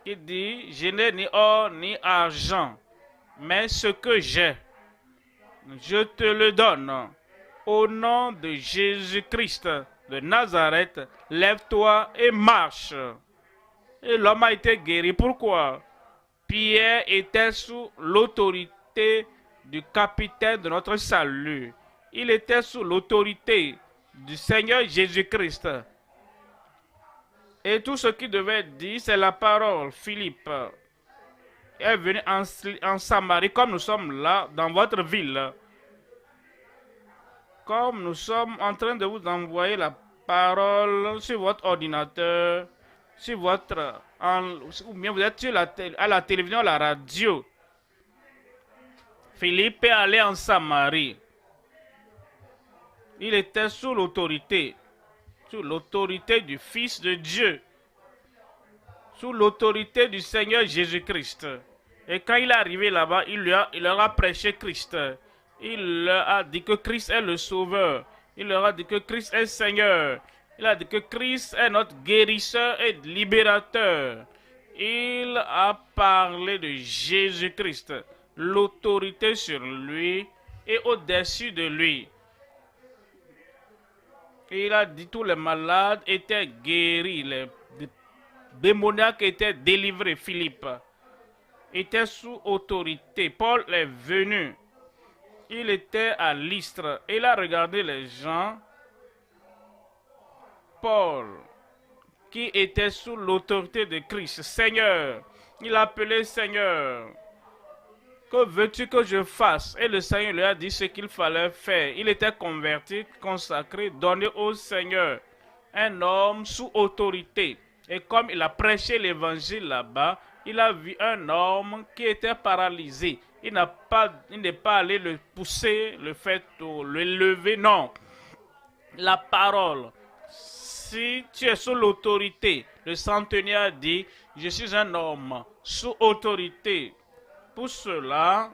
qui dit, je n'ai ni or ni argent, mais ce que j'ai, je te le donne. Au nom de Jésus-Christ de Nazareth, lève-toi et marche. Et l'homme a été guéri. Pourquoi? Pierre était sous l'autorité du capitaine de notre salut. Il était sous l'autorité du Seigneur Jésus-Christ. Et tout ce qu'il devait dire, c'est la parole. Philippe est venu en Samarie, comme nous sommes là, dans votre ville. Comme nous sommes en train de vous envoyer la parole sur votre ordinateur, sur votre... ou bien vous êtes sur à la télévision, à la radio. Philippe est allé en Samarie. Il était sous l'autorité du Fils de Dieu, sous l'autorité du Seigneur Jésus-Christ. Et quand il est arrivé là-bas, il leur a prêché Christ. Il leur a dit que Christ est le Sauveur. Il leur a dit que Christ est Seigneur. Il a dit que Christ est notre guérisseur et libérateur. Il a parlé de Jésus-Christ, l'autorité sur lui et au-dessus de lui. Et il a dit que tous les malades étaient guéris, les démoniaques étaient délivrés. Philippe était sous autorité. Paul est venu. Il était à Lystre. Il a regardé les gens. Paul, qui était sous l'autorité de Christ. Seigneur, il a appelé Seigneur. Que veux-tu que je fasse? Et le Seigneur lui a dit ce qu'il fallait faire. Il était converti, consacré, donné au Seigneur. Un homme sous autorité. Et comme il a prêché l'évangile là-bas, il a vu un homme qui était paralysé. Il n'est pas allé le pousser, le faire, le lever, non. La parole. Si tu es sous l'autorité, le centenier dit, je suis un homme sous autorité. Pour cela,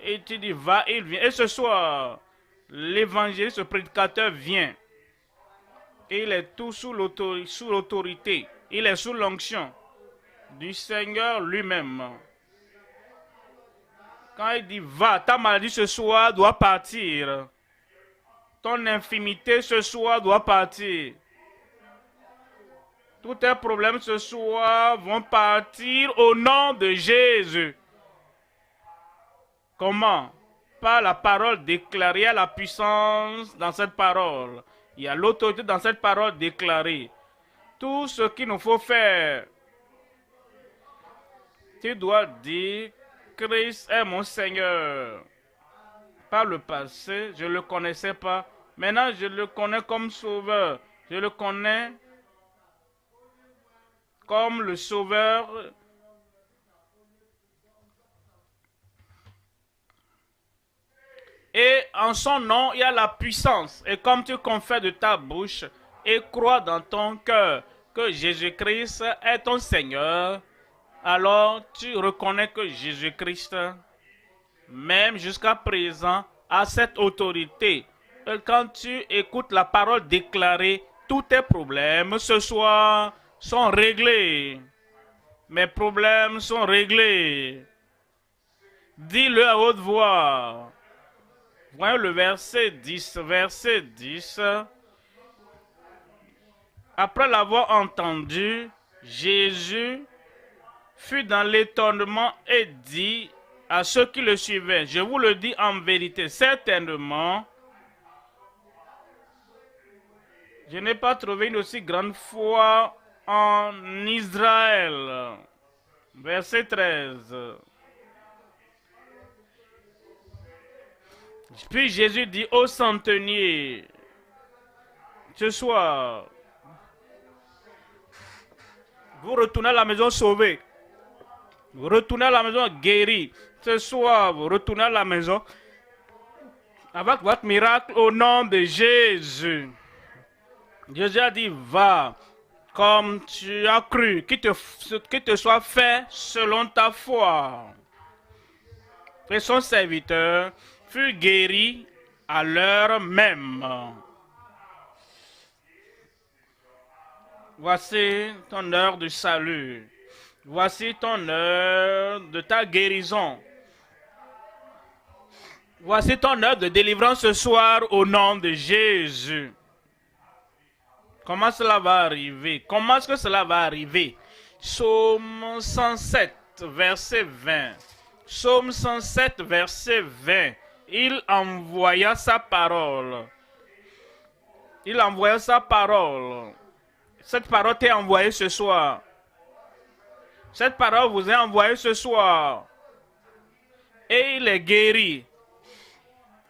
et tu dis, va, il vient. Et ce soir, l'évangéliste, ce prédicateur vient. Et il est tout sous l'autorité. Il est sous l'onction du Seigneur lui-même. Quand il dit, va, ta maladie ce soir doit partir. Ton infimité ce soir doit partir. Tous tes problèmes ce soir vont partir au nom de Jésus. Comment? Par la parole déclarée, il y a la puissance dans cette parole. Il y a l'autorité dans cette parole déclarée. Tout ce qu'il nous faut faire, tu dois dire, Christ est mon Seigneur. Par le passé, je ne le connaissais pas. Maintenant, je le connais comme Sauveur. Je le connais comme le Sauveur. Et en son nom, il y a la puissance. Et comme tu confères de ta bouche et crois dans ton cœur que Jésus-Christ est ton Seigneur, alors tu reconnais que Jésus-Christ, même jusqu'à présent, a cette autorité. Et quand tu écoutes la parole déclarée, tous tes problèmes ce soir sont réglés. Mes problèmes sont réglés. Dis-le à haute voix. Voyons le verset 10. Verset 10. Après l'avoir entendu, Jésus fut dans l'étonnement et dit à ceux qui le suivaient, je vous le dis en vérité, certainement, je n'ai pas trouvé une aussi grande foi en Israël. Verset 13. Puis Jésus dit au centenier, ce soir, vous retournez à la maison sauvée. Vous retournez à la maison guéri. Ce soir, vous retournez à la maison avec votre miracle au nom de Jésus. Jésus a dit, va, comme tu as cru, qu'il te soit fait selon ta foi. Et son serviteur fut guéri à l'heure même. Voici ton heure de salut. Voici ton heure de ta guérison. Voici ton heure de délivrance ce soir au nom de Jésus. Comment cela va arriver? Comment est-ce que cela va arriver? Psaume 107, verset 20. Psaume 107, verset 20. Il envoya sa parole. Il envoya sa parole. Cette parole t'est envoyée ce soir. Cette parole vous est envoyée ce soir. Et il est guéri.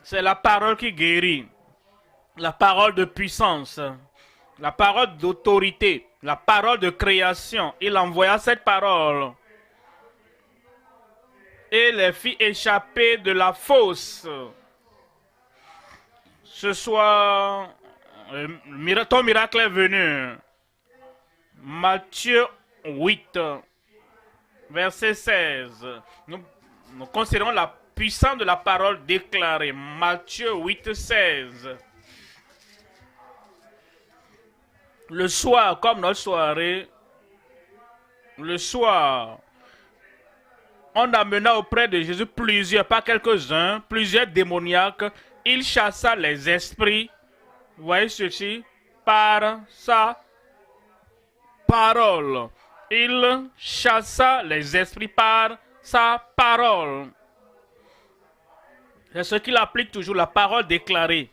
C'est la parole qui guérit. La parole de puissance. La parole d'autorité. La parole de création. Il envoya cette parole. Et les fit échapper de la fosse. Ce soir, ton miracle est venu. Matthieu 8, verset 16. Nous considérons la puissance de la parole déclarée. Matthieu 8, 16. Le soir, comme notre soirée, le soir, on amena auprès de Jésus plusieurs, pas quelques-uns, plusieurs démoniaques. Il chassa les esprits, vous voyez ceci, par sa parole. Il chassa les esprits par sa parole. C'est ce qu'il applique toujours, la parole déclarée.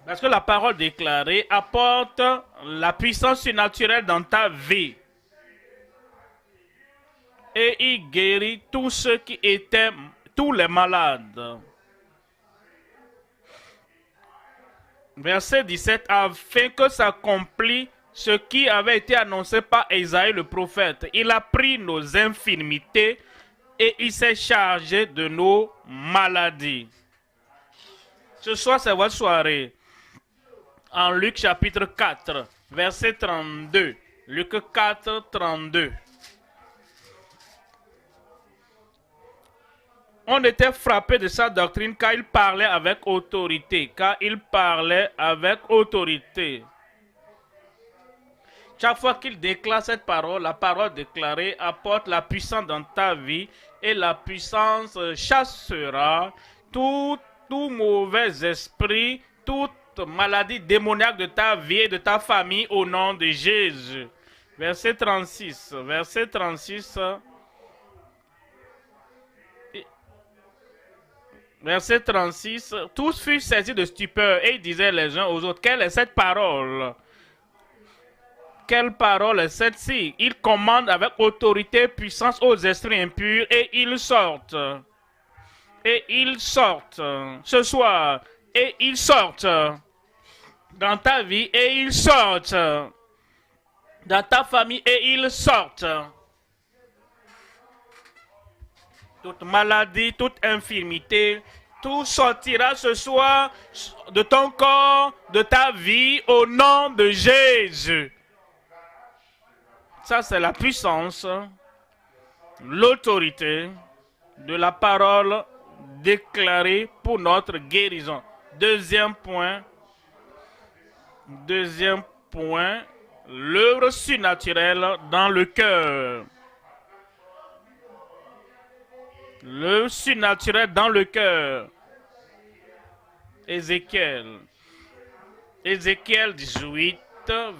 Parce que la parole déclarée apporte la puissance surnaturelle dans ta vie. Et il guérit tous ceux qui étaient, tous les malades. Verset 17, afin que s'accomplisse ce qui avait été annoncé par Isaïe le prophète. Il a pris nos infirmités et il s'est chargé de nos maladies. Ce soir, c'est votre soirée. En Luc chapitre 4, verset 32. Luc 4, 32. On était frappé de sa doctrine car il parlait avec autorité. Car il parlait avec autorité. Chaque fois qu'il déclare cette parole, la parole déclarée apporte la puissance dans ta vie et la puissance chassera tout mauvais esprit, toute maladie démoniaque de ta vie et de ta famille au nom de Jésus. Verset 36. Verset 36. Verset 36. Tous furent saisis de stupeur et ils disaient les uns aux autres, quelle est cette parole? Quelle parole est cette-ci? Il commande avec autorité et puissance aux esprits impurs et ils sortent. Et ils sortent ce soir. Et ils sortent dans ta vie et ils sortent dans ta famille et ils sortent. Toute maladie, toute infirmité, tout sortira ce soir de ton corps, de ta vie au nom de Jésus. Ça, c'est la puissance, l'autorité de la parole déclarée pour notre guérison. Deuxième point, l'œuvre surnaturelle dans le cœur. L'œuvre surnaturelle dans le cœur. Ézéchiel 18,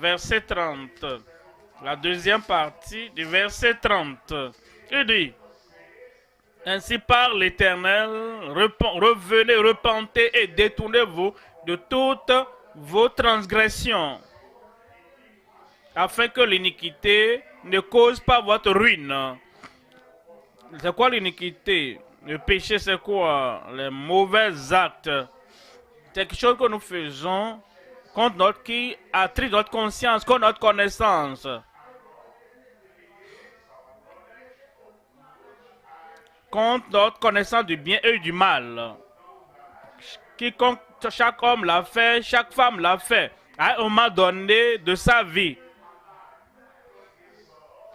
verset 30. La deuxième partie du verset 30. Il dit, ainsi parle l'Éternel, revenez, repentez et détournez-vous de toutes vos transgressions, afin que l'iniquité ne cause pas votre ruine. C'est quoi l'iniquité? Le péché, c'est quoi? Les mauvais actes. C'est quelque chose que nous faisons contre notre, qui attriste notre conscience, contre notre connaissance. Contre notre connaissance du bien et du mal. Quiconque, chaque homme l'a fait, chaque femme l'a fait, à un moment donné de sa vie.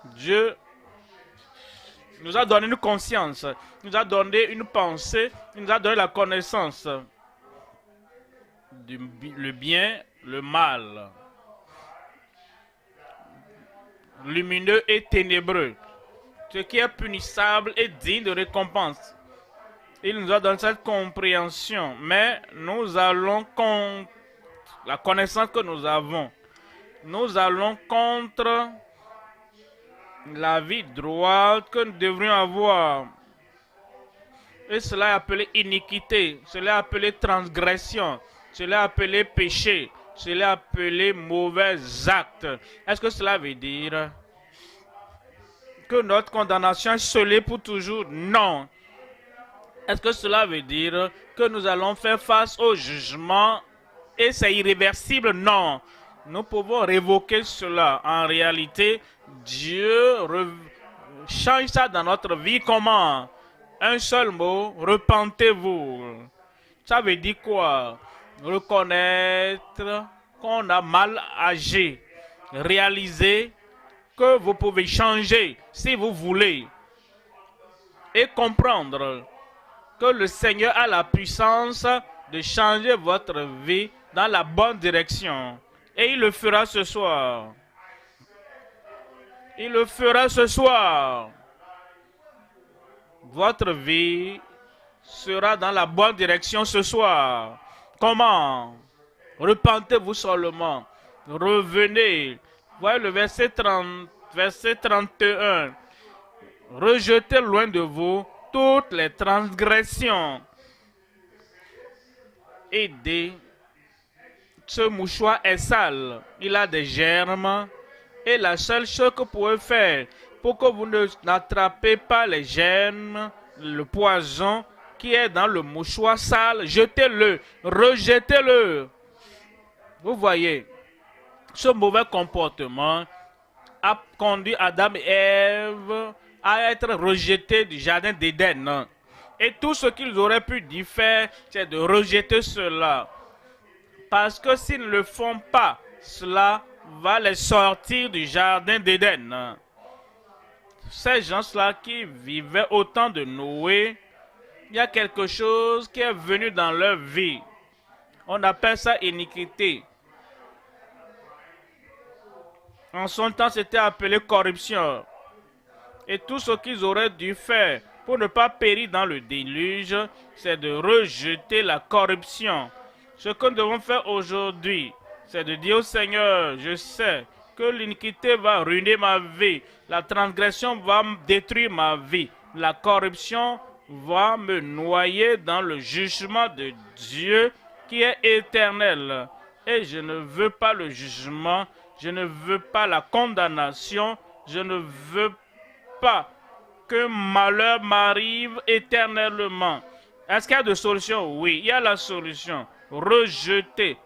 Dieu nous a donné une conscience, nous a donné une pensée, il nous a donné la connaissance du le bien, le mal. lumineux et ténébreux. Ce qui est punissable et digne de récompense. Il nous a donné cette compréhension, mais nous allons contre la connaissance que nous avons. Nous allons contre la vie droite que nous devrions avoir. Et cela est appelé iniquité, cela est appelé transgression, cela est appelé péché, cela est appelé mauvais acte. Est-ce que cela veut dire que notre condamnation est scellée pour toujours? Non. Est-ce que cela veut dire que nous allons faire face au jugement et c'est irréversible? Non. Nous pouvons révoquer cela. En réalité, Dieu change ça dans notre vie. Comment? Un seul mot, repentez-vous. Ça veut dire quoi? Reconnaître qu'on a mal agi. Réaliser que vous pouvez changer si vous voulez. Et comprendre que le Seigneur a la puissance de changer votre vie dans la bonne direction. Et il le fera ce soir. Il le fera ce soir. Votre vie sera dans la bonne direction ce soir. Comment? Repentez-vous seulement. Revenez. Voyez le verset 31. Rejetez loin de vous toutes les transgressions. Aidez. Ce mouchoir est sale. Il a des germes. Et la seule chose que vous pouvez faire pour que vous n'attrapez pas les germes, le poison qui est dans le mouchoir sale, jetez-le, rejetez-le. Vous voyez, ce mauvais comportement a conduit Adam et Ève à être rejetés du jardin d'Éden. Et tout ce qu'ils auraient pu faire, c'est de rejeter cela. Parce que s'ils ne le font pas, cela va les sortir du jardin d'Éden. Ces gens-là qui vivaient au temps de Noé, il y a quelque chose qui est venu dans leur vie. On appelle ça iniquité. En son temps, c'était appelé corruption. Et tout ce qu'ils auraient dû faire pour ne pas périr dans le déluge, c'est de rejeter la corruption. Ce que nous devons faire aujourd'hui, c'est de dire au Seigneur, je sais que l'iniquité va ruiner ma vie, la transgression va détruire ma vie, la corruption va me noyer dans le jugement de Dieu qui est éternel. Et je ne veux pas le jugement, je ne veux pas la condamnation, je ne veux pas que malheur m'arrive éternellement. Est-ce qu'il y a de solution? Oui, il y a la solution. Rejetez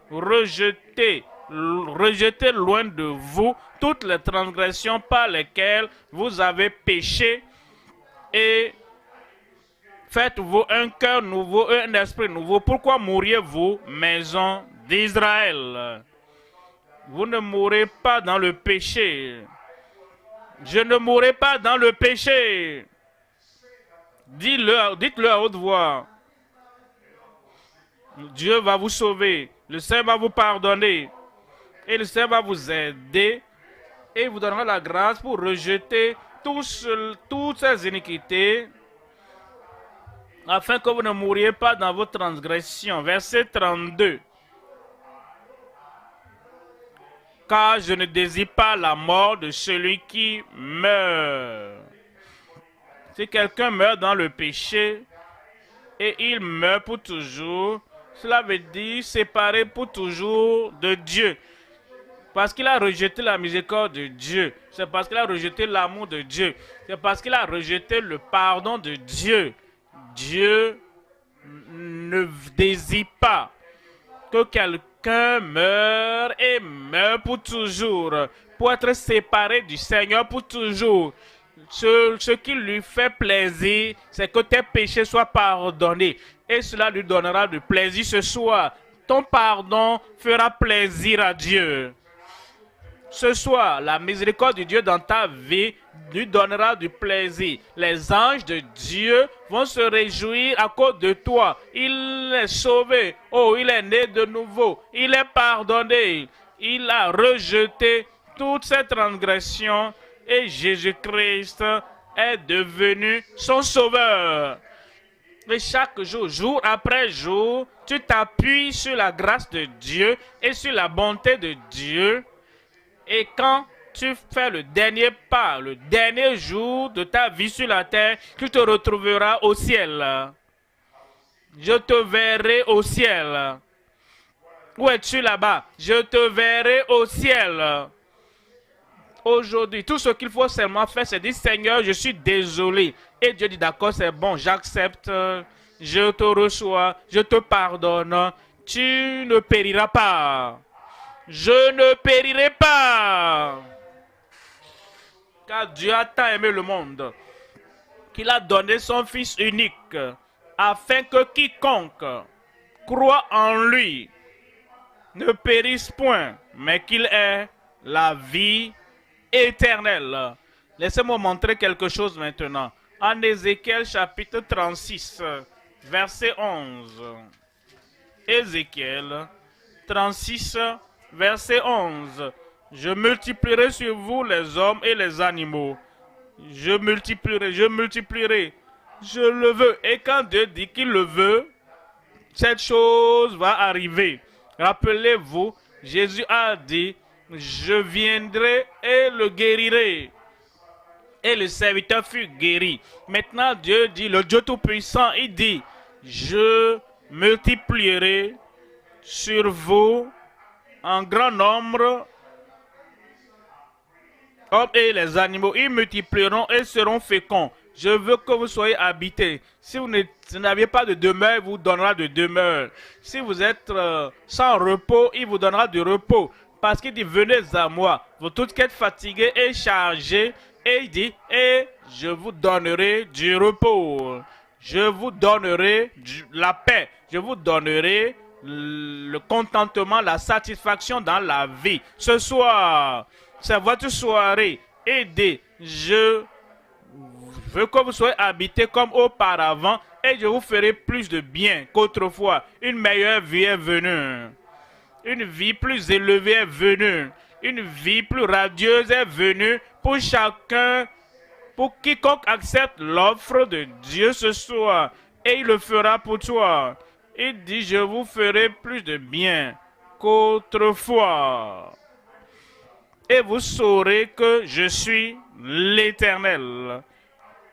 loin de vous toutes les transgressions par lesquelles vous avez péché et faites-vous un cœur nouveau, un esprit nouveau. Pourquoi mourriez-vous, maison d'Israël? Vous ne mourrez pas dans le péché. Je ne mourrai pas dans le péché. Dites-le à haute voix. Dieu va vous sauver. Le Seigneur va vous pardonner. Et le Seigneur va vous aider. Et vous donnera la grâce pour rejeter toutes ces iniquités. Afin que vous ne mouriez pas dans vos transgressions. Verset 32. Car je ne désire pas la mort de celui qui meurt. Si quelqu'un meurt dans le péché et il meurt pour toujours, cela veut dire séparé pour toujours de Dieu. Parce qu'il a rejeté la miséricorde de Dieu. C'est parce qu'il a rejeté l'amour de Dieu. C'est parce qu'il a rejeté le pardon de Dieu. Dieu ne désire pas que quelqu'un meure et meure pour toujours, pour être séparé du Seigneur pour toujours. Ce qui lui fait plaisir, c'est que tes péchés soient pardonnés. Et cela lui donnera du plaisir ce soir. Ton pardon fera plaisir à Dieu. Ce soir, la miséricorde de Dieu dans ta vie lui donnera du plaisir. Les anges de Dieu vont se réjouir à cause de toi. Il est sauvé. Oh, il est né de nouveau. Il est pardonné. Il a rejeté toutes ces transgressions et Jésus-Christ est devenu son sauveur. Et chaque jour, jour après jour, tu t'appuies sur la grâce de Dieu et sur la bonté de Dieu. Et quand tu fais le dernier pas, le dernier jour de ta vie sur la terre, tu te retrouveras au ciel. Je te verrai au ciel. Où es-tu là-bas? Je te verrai au ciel. Aujourd'hui, tout ce qu'il faut seulement faire, c'est dire, Seigneur, je suis désolé. Et Dieu dit, d'accord, c'est bon, j'accepte, je te reçois, je te pardonne. Tu ne périras pas. Je ne périrai pas. Car Dieu a tant aimé le monde qu'il a donné son Fils unique, afin que quiconque croit en lui ne périsse point, mais qu'il ait la vie éternelle. Laissez-moi montrer quelque chose maintenant. En Ézéchiel chapitre 36, verset 11. Ézéchiel 36, verset 11. Je multiplierai sur vous les hommes et les animaux. Je multiplierai, je le veux. Et quand Dieu dit qu'il le veut, cette chose va arriver. Rappelez-vous, Jésus a dit, je viendrai et le guérirai. Et le serviteur fut guéri. Maintenant, Dieu dit, le Dieu Tout-Puissant, il dit, je multiplierai sur vous un grand nombre, hommes et les animaux, ils multiplieront et seront féconds. Je veux que vous soyez habités. Si vous n'avez pas de demeure, il vous donnera de demeure. Si vous êtes sans repos, il vous donnera du repos. Parce qu'il dit, venez à moi, vous tous qui êtes fatigués et chargés. Et il dit, et je vous donnerai du repos. Je vous donnerai la paix. Je vous donnerai le contentement, la satisfaction dans la vie. Ce soir, c'est votre soirée. Aidez. Je veux que vous soyez habités comme auparavant et je vous ferai plus de bien qu'autrefois. Une meilleure vie est venue. Une vie plus élevée est venue. Une vie plus radieuse est venue pour chacun, pour quiconque accepte l'offre de Dieu ce soir. Et il le fera pour toi. Il dit, je vous ferai plus de bien qu'autrefois. Et vous saurez que je suis l'Éternel.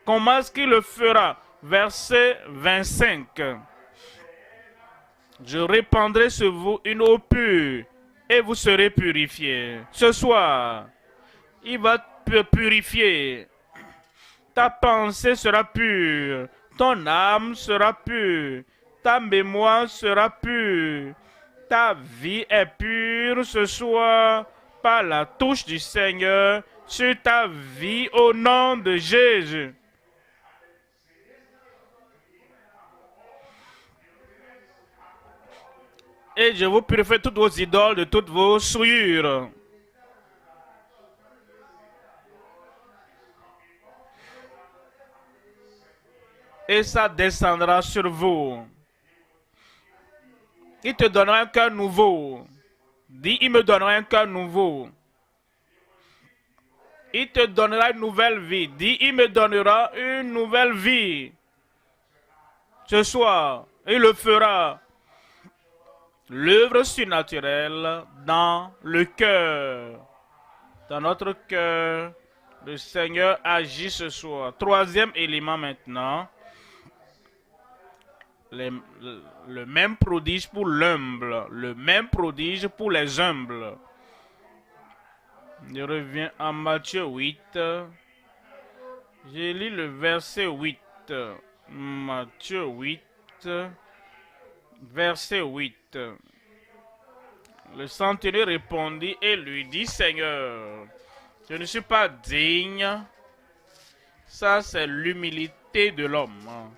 Comment est-ce qu'il le fera? Verset 25. Je répandrai sur vous une eau pure et vous serez purifiés. Ce soir, il va te purifier. Ta pensée sera pure. Ton âme sera pure. Ta mémoire sera pure. Ta vie est pure ce soir par la touche du Seigneur sur ta vie au nom de Jésus. Et je vous purifie toutes vos idoles de toutes vos souillures. Et ça descendra sur vous. Il te donnera un cœur nouveau. Dis, il me donnera un cœur nouveau. Il te donnera une nouvelle vie. Dis, il me donnera une nouvelle vie. Ce soir, il le fera. L'œuvre surnaturelle dans le cœur. Dans notre cœur, le Seigneur agit ce soir. Troisième élément maintenant. Le même prodige pour l'humble. Le même prodige pour les humbles. Je reviens à Matthieu 8. Je lis le verset 8. Matthieu 8. Verset 8. Le centurion répondit et lui dit, Seigneur, je ne suis pas digne. Ça, c'est l'humilité de l'homme.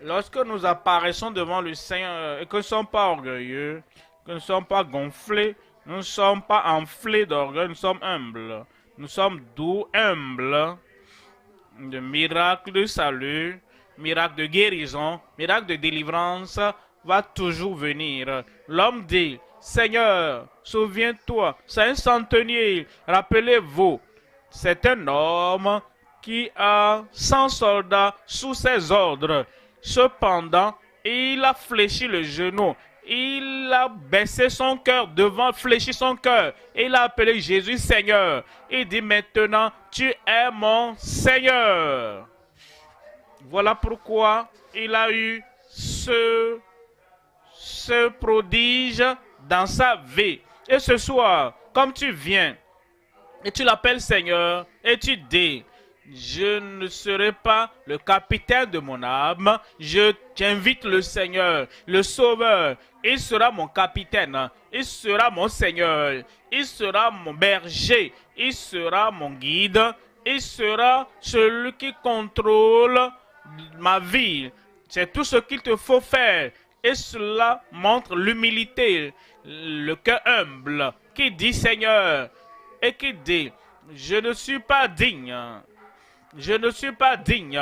Lorsque nous apparaissons devant le Seigneur et que nous ne sommes pas orgueilleux, que nous ne sommes pas gonflés, nous ne sommes pas enflés d'orgueil, nous sommes humbles. Nous sommes doux, humbles. De miracles de salut, miracles de guérison, miracles de délivrance va toujours venir. L'homme dit, Seigneur, souviens-toi, c'est un centenier, rappelez-vous, C'est un homme qui a 100 soldats sous ses ordres. Cependant, il a fléchi le genou. Il a baissé son cœur devant, fléchi son cœur. Il a appelé Jésus Seigneur. Il dit maintenant, tu es mon Seigneur. Voilà pourquoi il a eu ce prodige dans sa vie. Et ce soir, comme tu viens, et tu l'appelles Seigneur, et tu dis, je ne serai pas le capitaine de mon âme, j'invite le Seigneur, le Sauveur, il sera mon capitaine, il sera mon Seigneur, il sera mon berger, il sera mon guide, il sera celui qui contrôle ma vie. C'est tout ce qu'il te faut faire. Et cela montre l'humilité, le cœur humble, qui dit Seigneur, et qui dit, je ne suis pas digne, je ne suis pas digne,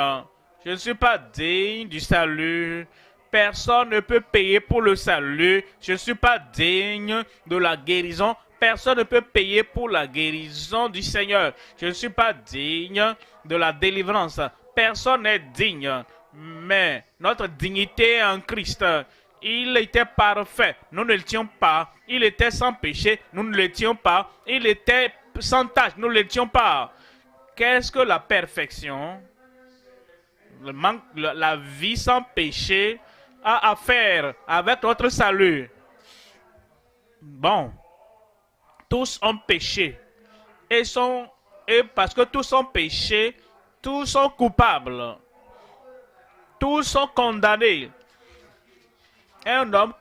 je ne suis pas digne du salut. Personne ne peut payer pour le salut. Je ne suis pas digne de la guérison. Personne ne peut payer pour la guérison du Seigneur. Je ne suis pas digne de la délivrance. Personne n'est digne. Mais notre dignité en Christ, il était parfait, nous ne l'étions pas. Il était sans péché, nous ne l'étions pas. Il était sans tache, nous ne l'étions pas. Qu'est-ce que la perfection? La vie sans péché a à faire avec notre salut. Bon, tous ont péché. Et parce que tous ont péché, tous sont coupables. Tous sont condamnés. Un homme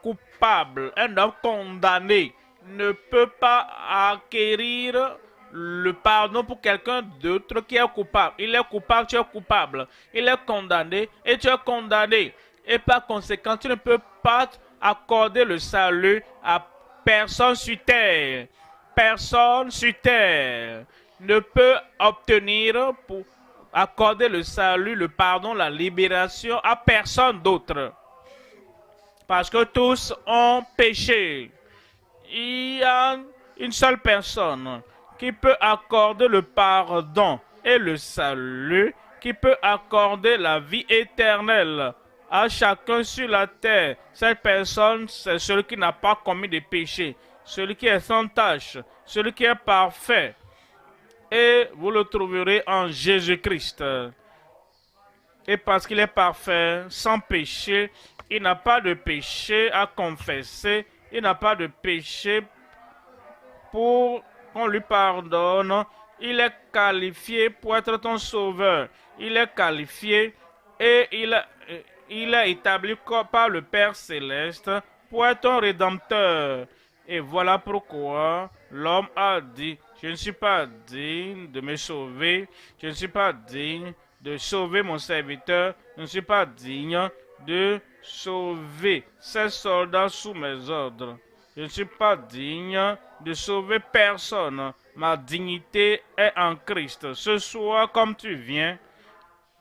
coupable, un homme condamné ne peut pas acquérir le pardon pour quelqu'un d'autre qui est coupable. Il est coupable, tu es coupable. Il est condamné et tu es condamné. Et par conséquent, tu ne peux pas accorder le salut à personne sur terre. Personne sur terre ne peut obtenir pour accorder le salut, le pardon, la libération à personne d'autre. Parce que tous ont péché. Il y a une seule personne qui peut accorder le pardon et le salut, qui peut accorder la vie éternelle à chacun sur la terre. Cette personne, c'est celui qui n'a pas commis de péché, celui qui est sans tache, celui qui est parfait. Et vous le trouverez en Jésus-Christ. Et parce qu'il est parfait, sans péché, il n'a pas de péché à confesser, il n'a pas de péché pour qu'on lui pardonne. Il est qualifié pour être ton sauveur. Il est qualifié et il est établi par le Père Céleste pour être ton rédempteur. Et voilà pourquoi l'homme a dit, je ne suis pas digne de me sauver, je ne suis pas digne de sauver mon serviteur, je ne suis pas digne de sauver ces soldats sous mes ordres. Je ne suis pas digne de sauver personne. Ma dignité est en Christ. Ce soir, comme tu viens,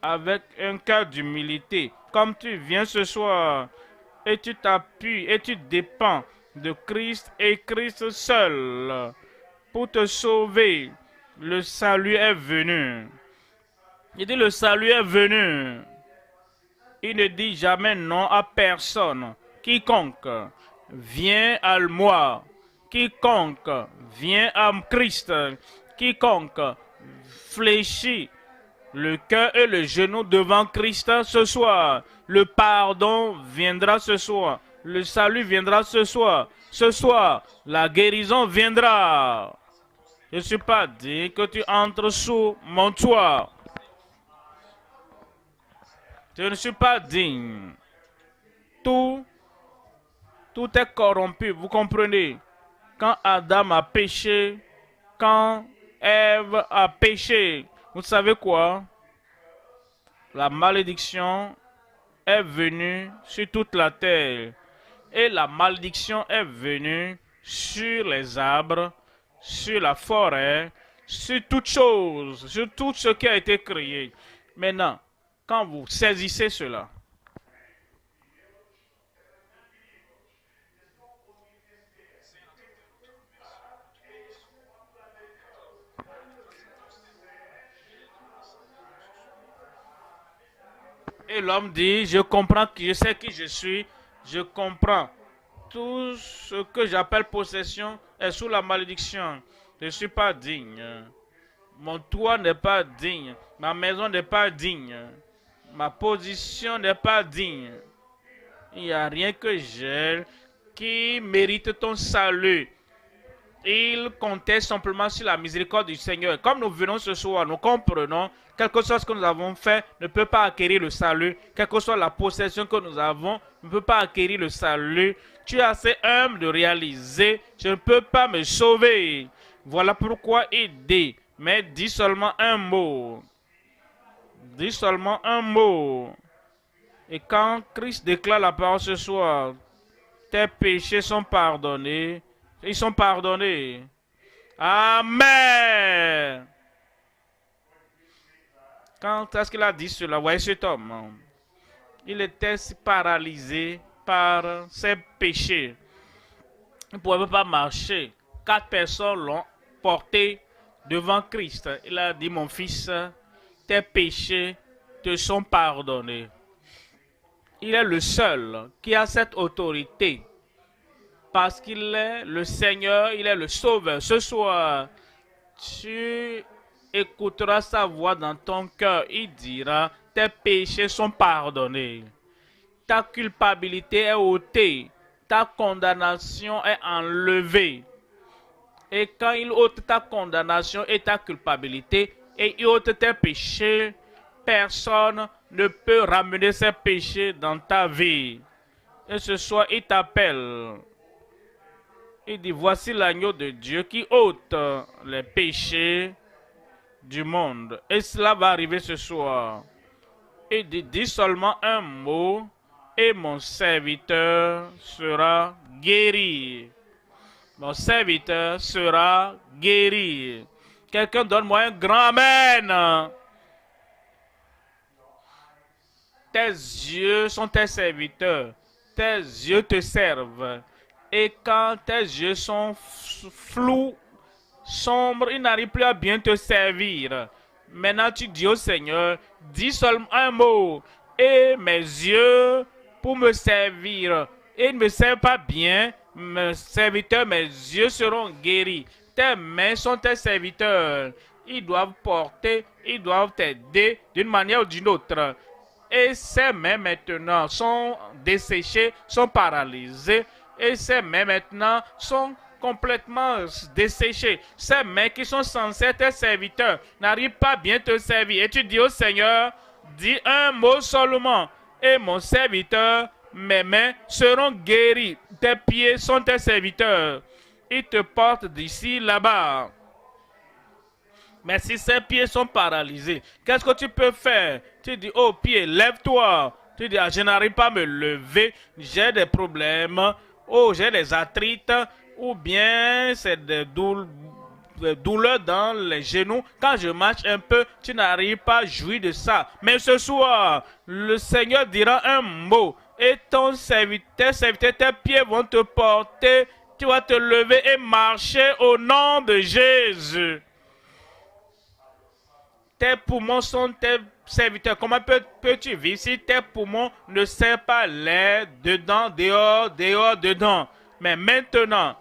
avec un cœur d'humilité, comme tu viens ce soir, et tu t'appuies et tu dépends de Christ et Christ seul pour te sauver. Le salut est venu. Il dit le salut est venu. Il ne dit jamais non à personne. Quiconque vient à moi, quiconque vient à Christ, quiconque fléchit le cœur et le genou devant Christ ce soir, le pardon viendra ce soir, le salut viendra ce soir, la guérison viendra. Je ne suis pas dit que tu entres sous mon toit. Je ne suis pas digne. Tout est corrompu, vous comprenez? Quand Adam a péché, quand Ève a péché, vous savez quoi? La malédiction est venue sur toute la terre. Et la malédiction est venue sur les arbres, sur la forêt, sur toute chose, sur tout ce qui a été créé. Maintenant, quand vous saisissez cela, Et l'homme dit, je comprends, je sais qui je suis, je comprends. Tout ce que j'appelle possession est sous la malédiction. Je ne suis pas digne. Mon toit n'est pas digne. Ma maison n'est pas digne. Ma position n'est pas digne. Il n'y a rien que j'ai qui mérite ton salut. Il comptait simplement sur la miséricorde du Seigneur. Comme nous venons ce soir, nous comprenons quelque chose que nous avons fait ne peut pas acquérir le salut. Quelle que soit la possession que nous avons, ne peut pas acquérir le salut. Tu es assez humble de réaliser, je ne peux pas me sauver. Voilà pourquoi il dit, mais dis seulement un mot. Dis seulement un mot. Et quand Christ déclare la parole ce soir, tes péchés sont pardonnés. Ils sont pardonnés. Amen. Quand est-ce qu'il a dit cela? Voyez cet homme. Il était paralysé par ses péchés. Il ne pouvait pas marcher. 4 personnes l'ont porté devant Christ. Il a dit, mon fils, tes péchés te sont pardonnés. Il est le seul qui a cette autorité. Parce qu'il est le Seigneur, il est le Sauveur. Ce soir, tu écouteras sa voix dans ton cœur. Il dira, tes péchés sont pardonnés. Ta culpabilité est ôtée. Ta condamnation est enlevée. Et quand il ôte ta condamnation et ta culpabilité, et il ôte tes péchés, personne ne peut ramener ces péchés dans ta vie. Et ce soir, il t'appelle. Il dit, voici l'agneau de Dieu qui ôte les péchés du monde. Et cela va arriver ce soir. Il dit, dis seulement un mot et mon serviteur sera guéri. Mon serviteur sera guéri. Quelqu'un donne-moi un grand amen. Tes yeux sont tes serviteurs. Tes yeux te servent. Et quand tes yeux sont flous, sombres, ils n'arrivent plus à bien te servir. Maintenant, tu dis au Seigneur, dis seulement un mot, et mes yeux pour me servir. Et ils ne me servent pas bien, mes serviteurs, mes yeux seront guéris. Tes mains sont tes serviteurs. Ils doivent porter, ils doivent t'aider d'une manière ou d'une autre. Et ces mains maintenant sont desséchées, sont paralysées. Et ces mains maintenant sont complètement desséchées. Ces mains qui sont censées être serviteurs n'arrivent pas bien te servir. Et tu dis au Seigneur, dis un mot seulement. Et mon serviteur, mes mains seront guéries. Tes pieds sont tes serviteurs. Ils te portent d'ici là-bas. Mais si ces pieds sont paralysés, qu'est-ce que tu peux faire? Tu dis, oh pied, lève-toi. Tu dis, ah, je n'arrive pas à me lever, j'ai des problèmes, oh j'ai des arthrites, ou bien c'est des douleurs dans les genoux. Quand je marche un peu, tu n'arrives pas à jouir de ça. Mais ce soir, le Seigneur dira un mot et ton serviteur, tes pieds vont te porter, tu vas te lever et marcher au nom de Jésus. Tes poumons sont tes serviteurs. Comment peux-tu vivre si tes poumons ne servent pas l'air dedans, dehors, dehors, dedans? Mais maintenant,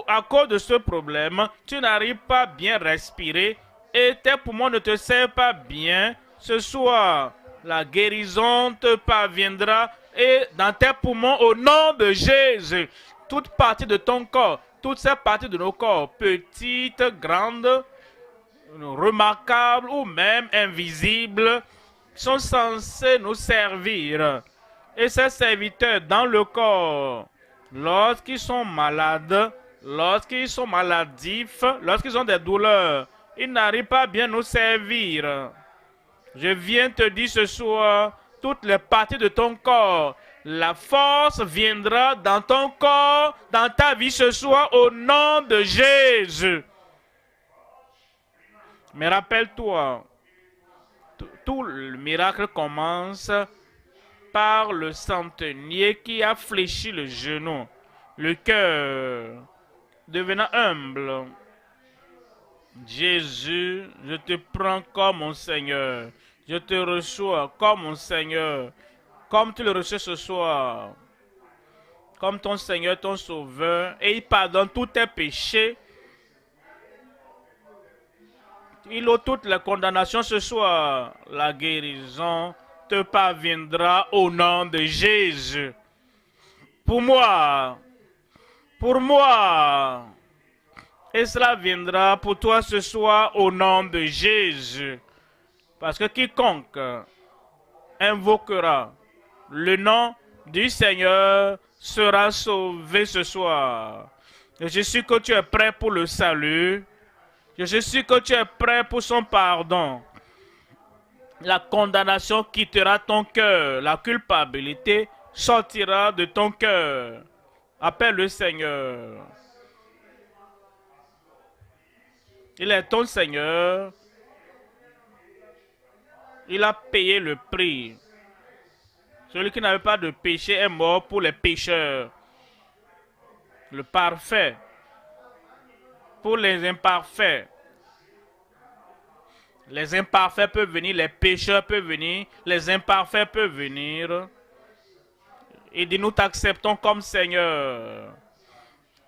à cause de ce problème, tu n'arrives pas à bien respirer et tes poumons ne te servent pas bien. Ce soir, la guérison te parviendra et dans tes poumons au nom de Jésus. Toute partie de ton corps, toutes ces parties de nos corps, petites, grandes, remarquables ou même invisibles, sont censés nous servir. Et ces serviteurs dans le corps, lorsqu'ils sont malades, lorsqu'ils sont maladifs, lorsqu'ils ont des douleurs, ils n'arrivent pas à bien nous servir. Je viens te dire ce soir, toutes les parties de ton corps, la force viendra dans ton corps, dans ta vie ce soir, au nom de Jésus. Mais rappelle-toi, tout le miracle commence par le centenier qui a fléchi le genou, le cœur, devenant humble. Jésus, je te prends comme mon Seigneur. Je te reçois comme mon Seigneur, comme tu le reçois ce soir, comme ton Seigneur, ton Sauveur, et il pardonne tous tes péchés. Il ôte toute la condamnation ce soir. La guérison te parviendra au nom de Jésus. Pour moi, et cela viendra pour toi ce soir au nom de Jésus. Parce que quiconque invoquera le nom du Seigneur sera sauvé ce soir. Et je suis que tu es prêt pour le salut. Je suis que tu es prêt pour son pardon. La condamnation quittera ton cœur. La culpabilité sortira de ton cœur. Appelle le Seigneur. Il est ton Seigneur. Il a payé le prix. Celui qui n'avait pas de péché est mort pour les pécheurs. Le parfait pour les imparfaits. Les imparfaits peuvent venir, les pécheurs peuvent venir, les imparfaits peuvent venir. Il dit, nous t'acceptons comme Seigneur.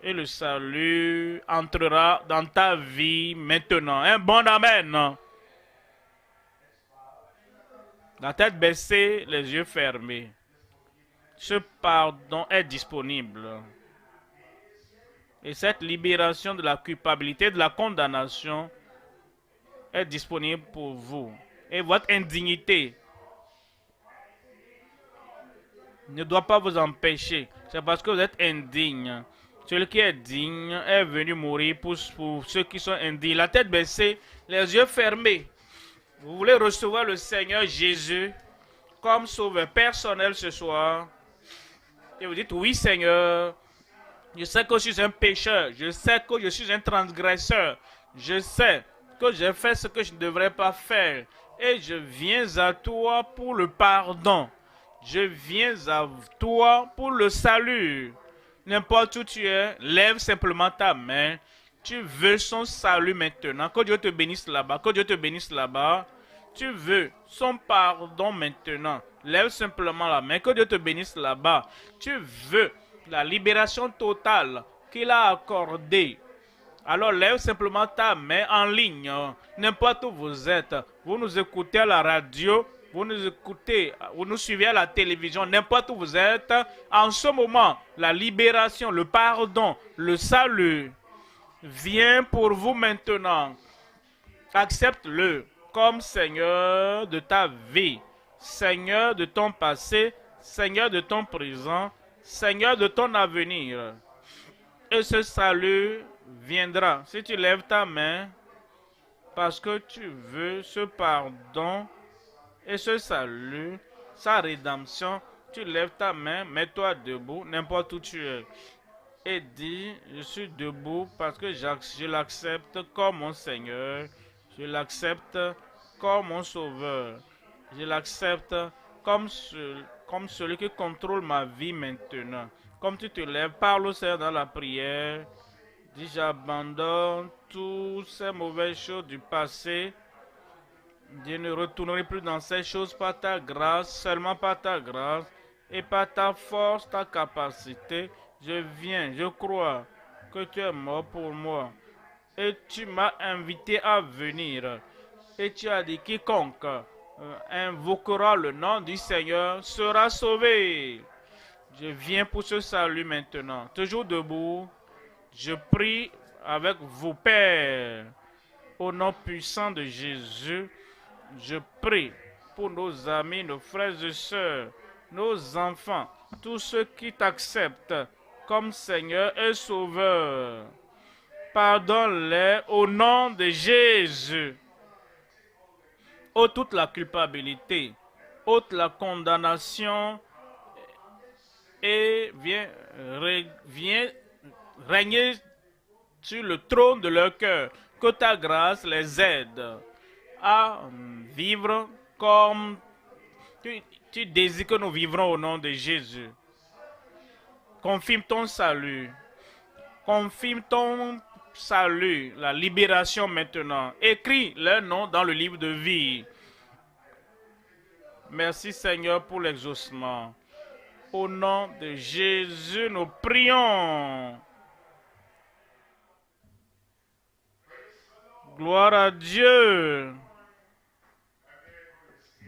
Et le salut entrera dans ta vie maintenant. Un bon amen. La tête baissée, les yeux fermés. Ce pardon est disponible. Et cette libération de la culpabilité, de la condamnation est disponible pour vous. Et votre indignité ne doit pas vous empêcher. C'est parce que vous êtes indigne. Celui qui est digne est venu mourir pour ceux qui sont indignes. La tête baissée, les yeux fermés. Vous voulez recevoir le Seigneur Jésus comme sauveur personnel ce soir. Et vous dites, oui Seigneur, je sais que je suis un pécheur. Je sais que je suis un transgresseur. Je sais que j'ai fait ce que je ne devrais pas faire. Et je viens à toi pour le pardon. Je viens à toi pour le salut. N'importe où tu es, lève simplement ta main. Tu veux son salut maintenant. Que Dieu te bénisse là-bas. Que Dieu te bénisse là-bas. Tu veux son pardon maintenant. Lève simplement la main. Que Dieu te bénisse là-bas. Tu veux la libération totale qu'il a accordée. Alors lève simplement ta main en ligne. N'importe où vous êtes. Vous nous écoutez à la radio. Vous nous écoutez, vous nous suivez à la télévision, n'importe où vous êtes. En ce moment, la libération, le pardon, le salut vient pour vous maintenant. Accepte-le comme Seigneur de ta vie, Seigneur de ton passé, Seigneur de ton présent, Seigneur de ton avenir. Et ce salut viendra si tu lèves ta main parce que tu veux ce pardon et ce salut, sa rédemption. Tu lèves ta main, mets-toi debout, n'importe où tu es. Et dis, je suis debout parce que je l'accepte comme mon Seigneur. Je l'accepte comme mon Sauveur. Je l'accepte comme celui qui contrôle ma vie maintenant. Comme tu te lèves, parle au Seigneur dans la prière. Dis, j'abandonne toutes ces mauvaises choses du passé. Je ne retournerai plus dans ces choses par ta grâce, seulement par ta grâce et par ta force, ta capacité. Je viens, je crois que tu es mort pour moi. Et tu m'as invité à venir. Et tu as dit, quiconque invoquera le nom du Seigneur sera sauvé. Je viens pour ce salut maintenant. Toujours debout, je prie avec vous, Père, au nom puissant de Jésus. Je prie pour nos amis, nos frères et sœurs, nos enfants, tous ceux qui t'acceptent comme Seigneur et Sauveur. Pardonne-les au nom de Jésus. Ôte toute la culpabilité, ôte la condamnation et viens régner sur le trône de leur cœur. Que ta grâce les aide à vivre comme tu désires que nous vivrons au nom de Jésus. Confirme ton salut. Confirme ton salut, la libération maintenant. Écris leur nom dans le livre de vie. Merci Seigneur pour l'exaucement. Au nom de Jésus, nous prions. Gloire à Dieu.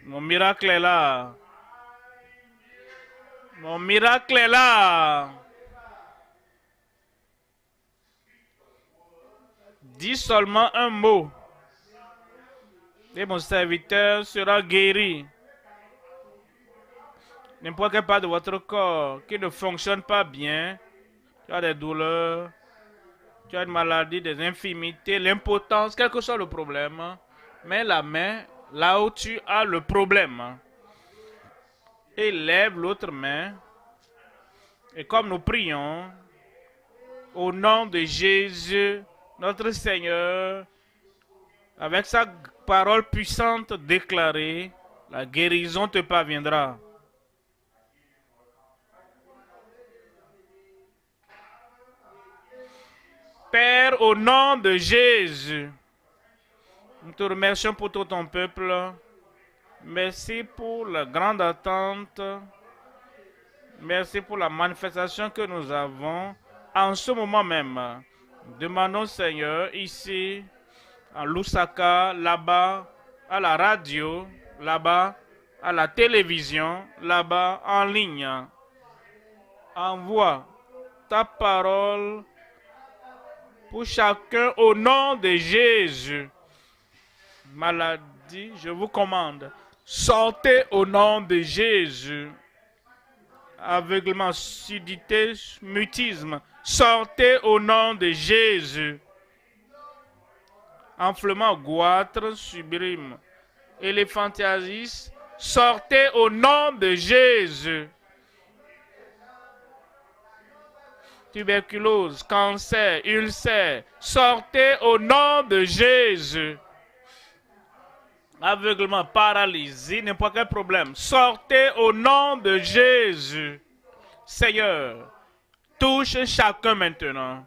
Mon miracle est là. Mon miracle est là. Dis seulement un mot. Et mon serviteur sera guéri. N'importe quelle part de votre corps qui ne fonctionne pas bien, tu as des douleurs, tu as une maladie, des infirmités, l'impotence, quel que soit le problème, mets la main là où tu as le problème. Et lève l'autre main. Et comme nous prions, au nom de Jésus, notre Seigneur, avec sa parole puissante déclarée, la guérison te parviendra. Père, au nom de Jésus, nous te remercions pour tout ton peuple. Merci pour la grande attente. Merci pour la manifestation que nous avons en ce moment même. Demandons, Seigneur, ici, à Lusaka, là-bas, à la radio, là-bas, à la télévision, là-bas, en ligne. Envoie ta parole pour chacun au nom de Jésus. Maladie, je vous commande, sortez au nom de Jésus. Aveuglement, surdité, mutisme, sortez au nom de Jésus. Enflement, goitre, sublime, éléphantiasis, sortez au nom de Jésus. Tuberculose, cancer, ulcère, sortez au nom de Jésus. Aveuglement, paralysie, n'importe quel problème, sortez au nom de Jésus. Seigneur, touche chacun maintenant.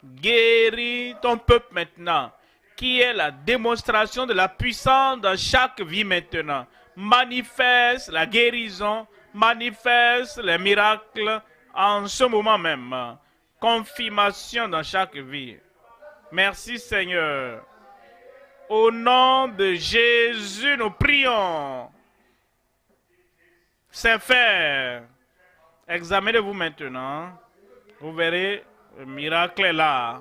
Guéris ton peuple maintenant, qui est la démonstration de la puissance dans chaque vie maintenant. Manifeste la guérison, manifeste les miracles en ce moment même. Confirmation dans chaque vie. Merci Seigneur. Au nom de Jésus, nous prions. C'est fait. Examinez-vous maintenant. Vous verrez, le miracle est là.